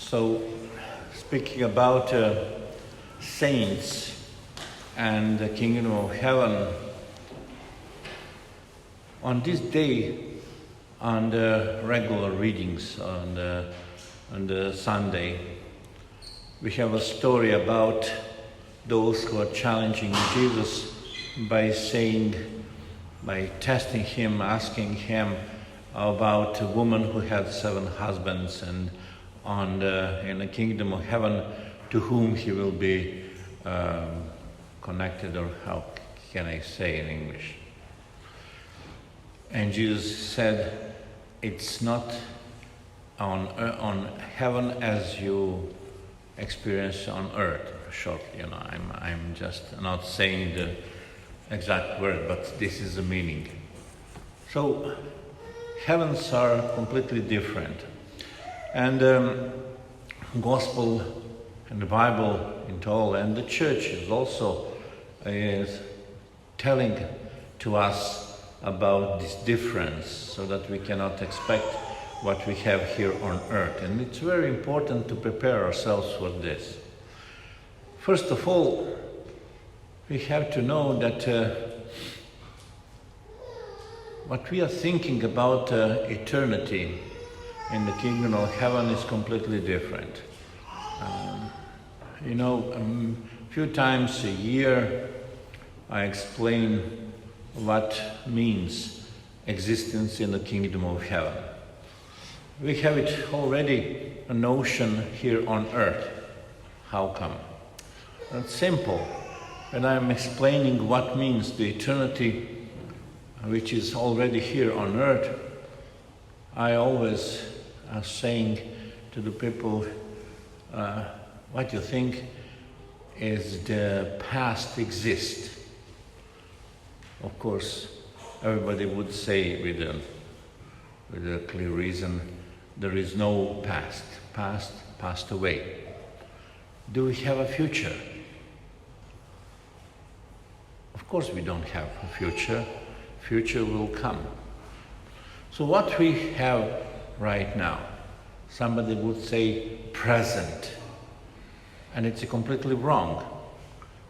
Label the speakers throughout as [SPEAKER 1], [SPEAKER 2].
[SPEAKER 1] So, speaking about saints and the kingdom of heaven, on this day, on the regular readings on the Sunday, we have a story about those who are challenging Jesus by testing him, asking him about a woman who had 7 husbands and in the kingdom of heaven, to whom he will be connected, or how can I say in English? And Jesus said, it's not on heaven as you experience on earth. Shortly, I'm just not saying the exact word, but this is the meaning. So, heavens are completely different. And Gospel and the Bible in total, and the Church is also telling to us about this difference, so that we cannot expect what we have here on earth. And it's very important to prepare ourselves for this. First of all, we have to know that what we are thinking about eternity in the kingdom of heaven is completely different. A few times a year I explain what means existence in the kingdom of heaven. We have it already a notion here on earth. How come? It's simple. When I'm explaining what means the eternity which is already here on earth, I always are saying to the people, what you think is the past exists. Of course, everybody would say with a clear reason, there is no past. Past passed away. Do we have a future? Of course we don't have a future. Future will come. So what we have right now, somebody would say present. And it's completely wrong.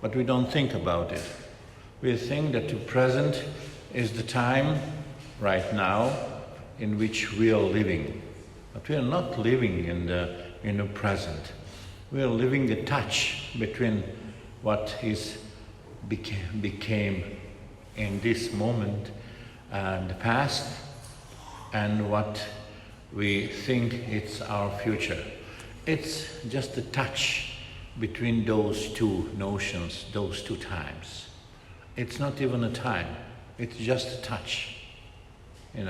[SPEAKER 1] But we don't think about it. We think that the present is the time right now in which we are living. But we are not living in the present. We are living the touch between what became in this moment and the past, and what we think it's our future. It's just a touch between those two notions, those two times. It's not even a time, it's just a touch. It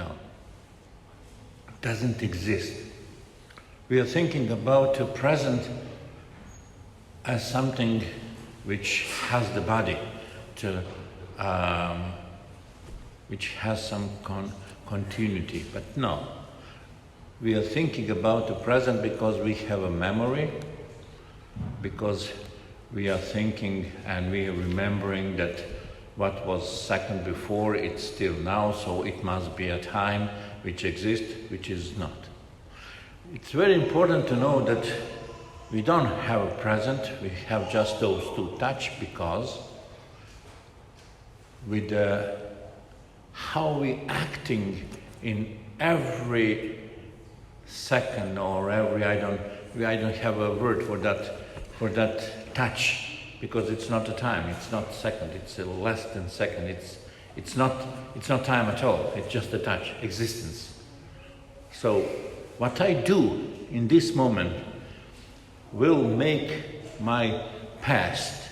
[SPEAKER 1] doesn't exist. We are thinking about the present as something which has the body, which has some continuity, but no. We are thinking about the present because we have a memory, because we are thinking and we are remembering that what was second before, it's still now, so it must be a time which exists, which is not. It's very important to know that we don't have a present, we have just those two touch, because with how we acting in every second or every, I don't have a word for that touch, because it's not a time, it's not second, it's a less than second, it's not time at all, it's just a touch, existence. So what I do in this moment will make my past.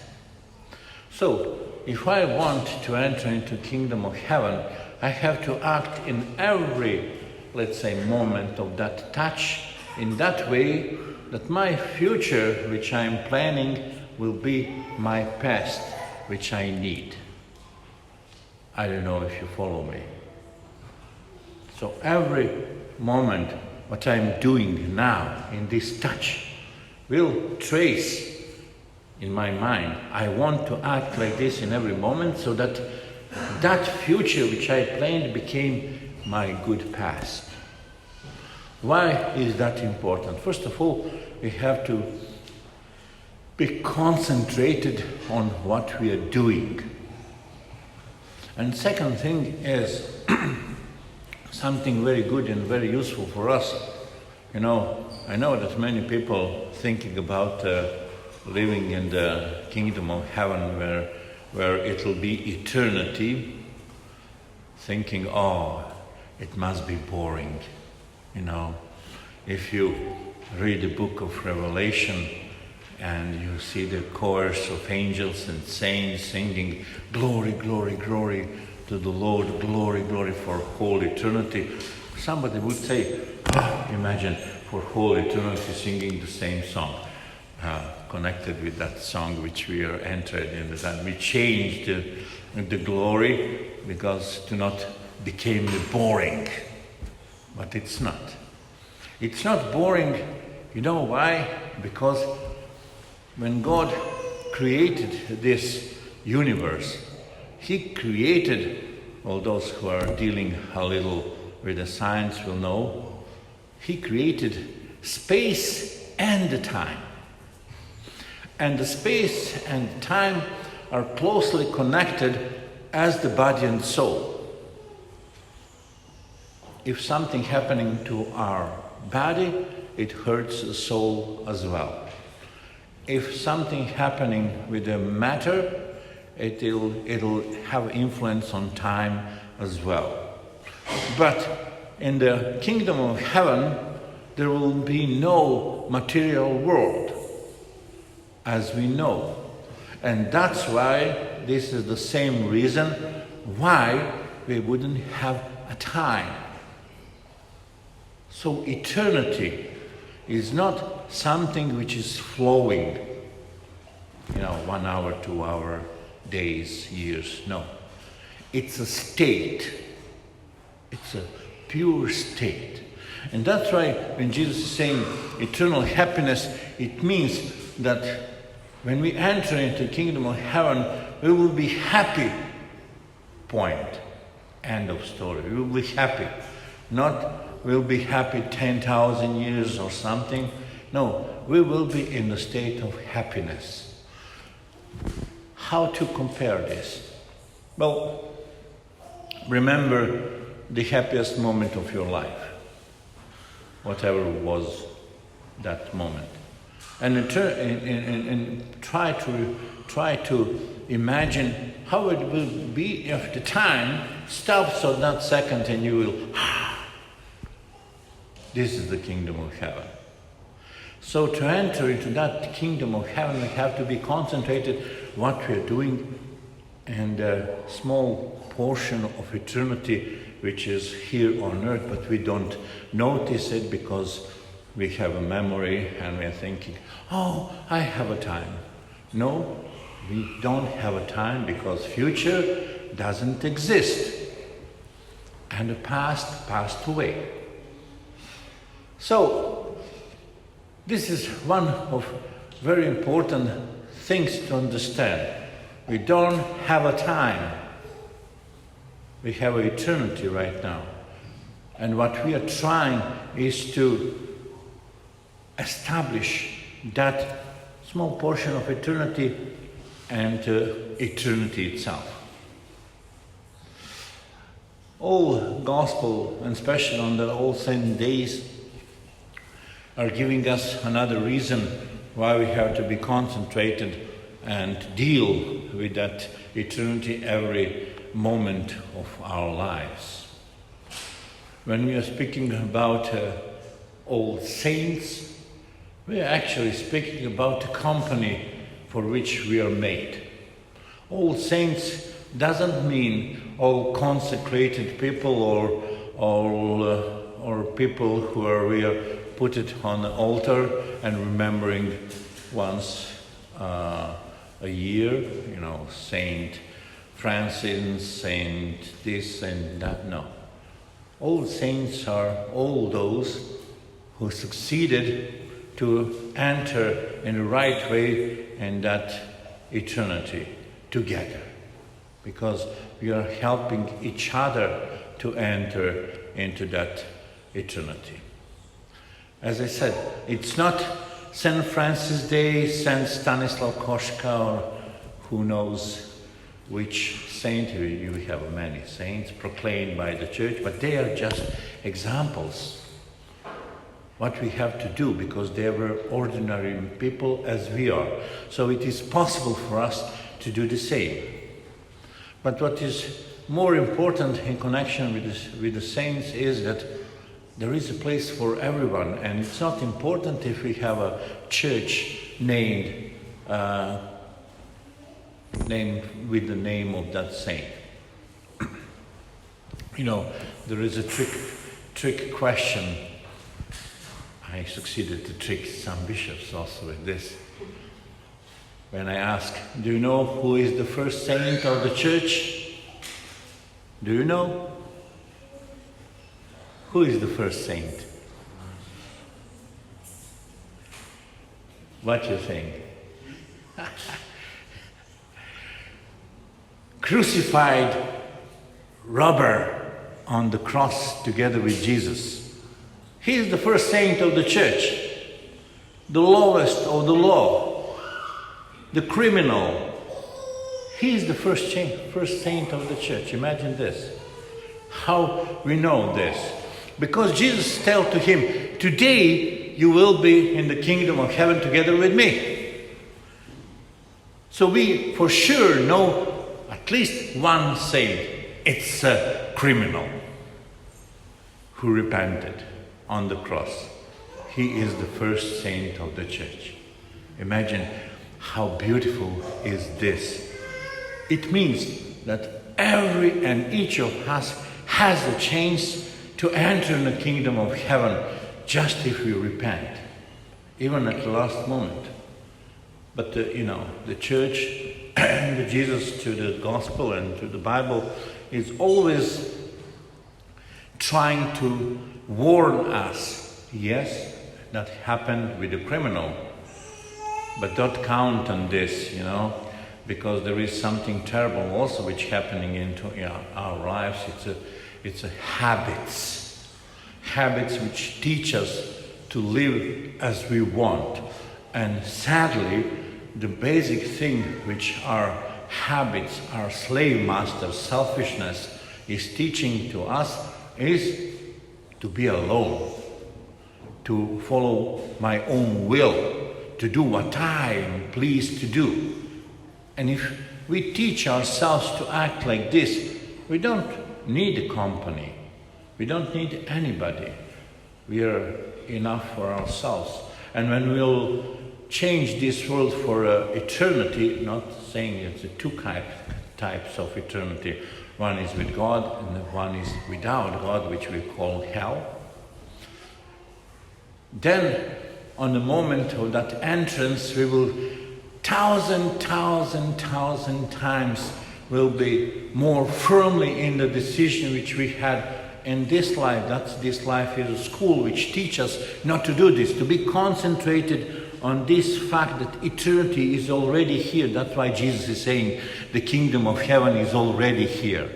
[SPEAKER 1] So if I want to enter into the kingdom of heaven, I have to act in every, let's say, moment of that touch in that way that my future, which I'm planning, will be my past, which I need. I don't know if you follow me. So every moment, what I'm doing now in this touch will trace in my mind. I want to act like this in every moment, so that that future which I planned became my good past. Why is that important? First of all, we have to be concentrated on what we are doing. And second thing is something very good and very useful for us. I know that many people thinking about living in the kingdom of heaven where it will be eternity, thinking, oh, it must be boring. If you read the book of Revelation and you see the chorus of angels and saints singing, glory, glory, glory to the Lord, glory, glory for whole eternity, somebody would say, imagine for whole eternity singing the same song, connected with that song which we are entered in, and we changed the glory because to not became boring. But it's not. It's not boring. You know why? Because when God created this universe, He created, all those who are dealing a little with the science will know, He created space and time. And the space and time are closely connected as the body and soul. If something happening to our body, it hurts the soul as well. If something happening with the matter, it'll have influence on time as well. But in the kingdom of heaven, there will be no material world, as we know. And that's why this is the same reason why we wouldn't have a time. So eternity is not something which is flowing, 1 hour, 2 hour, days, years. No. It's a state. It's a pure state. And that's why when Jesus is saying eternal happiness, it means that when we enter into the kingdom of heaven, we will be happy. Point. End of story. We will be happy. Not we'll be happy 10,000 years or something. No, we will be in a state of happiness. How to compare this? Well, remember the happiest moment of your life, whatever was that moment, and try to imagine how it will be if the time stops on that second and you will. This is the kingdom of heaven. So to enter into that kingdom of heaven, we have to be concentrated what we are doing, and a small portion of eternity which is here on earth, but we don't notice it because we have a memory and we are thinking, oh, I have a time. No, we don't have a time because future doesn't exist. And the past passed away. So, this is one of very important things to understand. We don't have a time. We have an eternity right now. And what we are trying is to establish that small portion of eternity and eternity itself. All gospel, and especially on the All Saints' days, are giving us another reason why we have to be concentrated and deal with that eternity every moment of our lives. When we are speaking about all saints, we are actually speaking about the company for which we are made. All saints doesn't mean all consecrated people or people who are we are put it on the altar and remembering once a year, Saint Francis, Saint this and that. No. All saints are all those who succeeded to enter in the right way in that eternity together. Because we are helping each other to enter into that eternity. As I said, it's not St. Francis Day, St. Stanislav Koška, or who knows which saint. You have many saints proclaimed by the church, but they are just examples. What we have to do, because they were ordinary people as we are. So it is possible for us to do the same. But what is more important in connection with the saints is that there is a place for everyone, and it's not important if we have a church named with the name of that saint. You know, there is a trick question. I succeeded to trick some bishops also with this. When I ask, do you know who is the first saint of the church? Do you know? Who is the first saint? What you think? Crucified robber on the cross together with Jesus. He is the first saint of the church, the lowest of the law, the criminal. He is the first saint of the church. Imagine this. How we know this? Because Jesus told to him, today you will be in the kingdom of heaven together with me. So we for sure know at least one saint. It's a criminal who repented on the cross. He is the first saint of the church. Imagine how beautiful is this. It means that every and each of us has a chance to enter in the kingdom of heaven just if we repent, even at the last moment. But the church and Jesus to the gospel and to the Bible is always trying to warn us. Yes, that happened with the criminal, but don't count on this, because there is something terrible also which happening into our lives. It's a habits which teach us to live as we want. And sadly, the basic thing which our habits, our slave master, selfishness, is teaching to us is to be alone, to follow my own will, to do what I am pleased to do. And if we teach ourselves to act like this, we don't need a company. We don't need anybody. We are enough for ourselves. And when we'll change this world for eternity, not saying it's two types of eternity. One is with God and one is without God, which we call hell. Then, on the moment of that entrance, we will thousand times will be more firmly in the decision which we had in this life. This life is a school which teaches us not to do this, to be concentrated on this fact that eternity is already here. That's why Jesus is saying the kingdom of heaven is already here.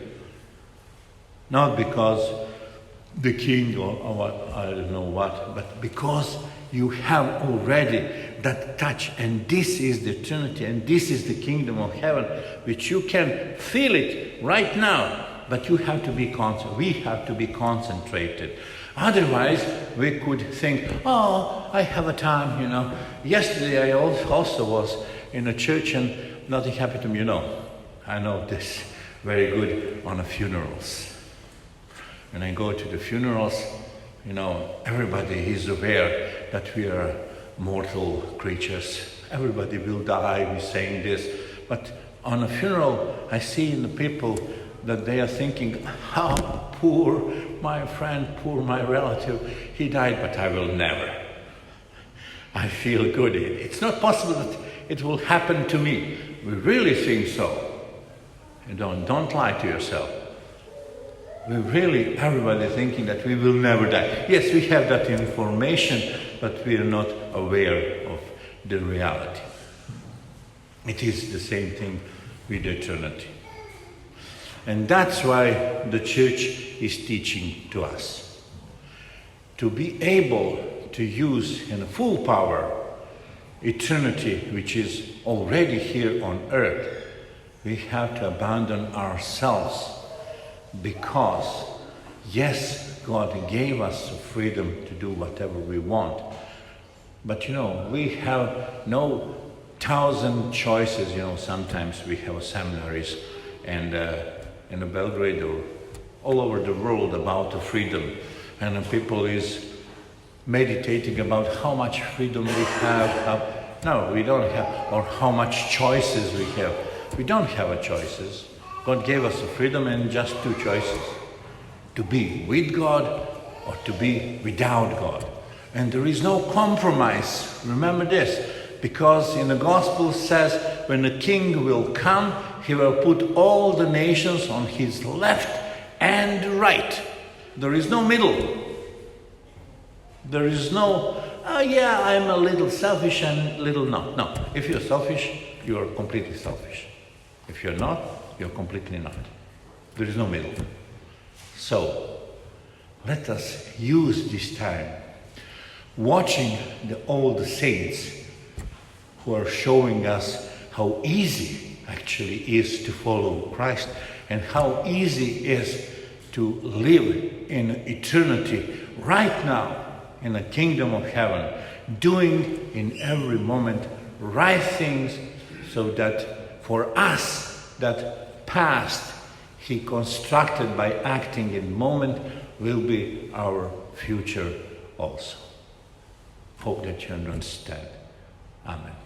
[SPEAKER 1] Not because the king or what, I don't know what, but because you have already that touch, and this is the eternity, and this is the kingdom of heaven, which you can feel it right now, but you have to be we have to be concentrated. Otherwise, we could think, oh, I have a time, Yesterday I also was in a church and nothing happened to me, I know this very good on the funerals. When I go to the funerals, everybody is aware that we are mortal creatures. Everybody will die, we're saying this. But on a funeral, I see in the people that they are thinking, how poor my friend, poor my relative, he died, but I will never. I feel good. It's not possible that it will happen to me. We really think so. Don't lie to yourself. We really, everybody thinking that we will never die. Yes, we have that information, but we are not aware of the reality. It is the same thing with eternity. And that's why the church is teaching to us. To be able to use in full power eternity which is already here on earth, we have to abandon ourselves, because yes, God gave us the freedom to do whatever we want. But we have no 1,000 choices. Sometimes we have seminaries and in Belgrade or all over the world about the freedom, and people is meditating about how much freedom we have. No, we don't have, or how much choices we have. We don't have a choices. God gave us the freedom and just 2 choices: to be with God or to be without God. And there is no compromise. Remember this, because in the gospel says when the king will come, he will put all the nations on his left and right. There is no middle. There is no, I'm a little selfish and little not. No, if you're selfish, you are completely selfish. If you're not, you're completely not. There is no middle. So, let us use this time watching all the saints who are showing us how easy actually is to follow Christ and how easy is to live in eternity right now in the kingdom of heaven, doing in every moment right things, so that for us that past he constructed by acting in moment will be our future also. Hope that you understand. Amen.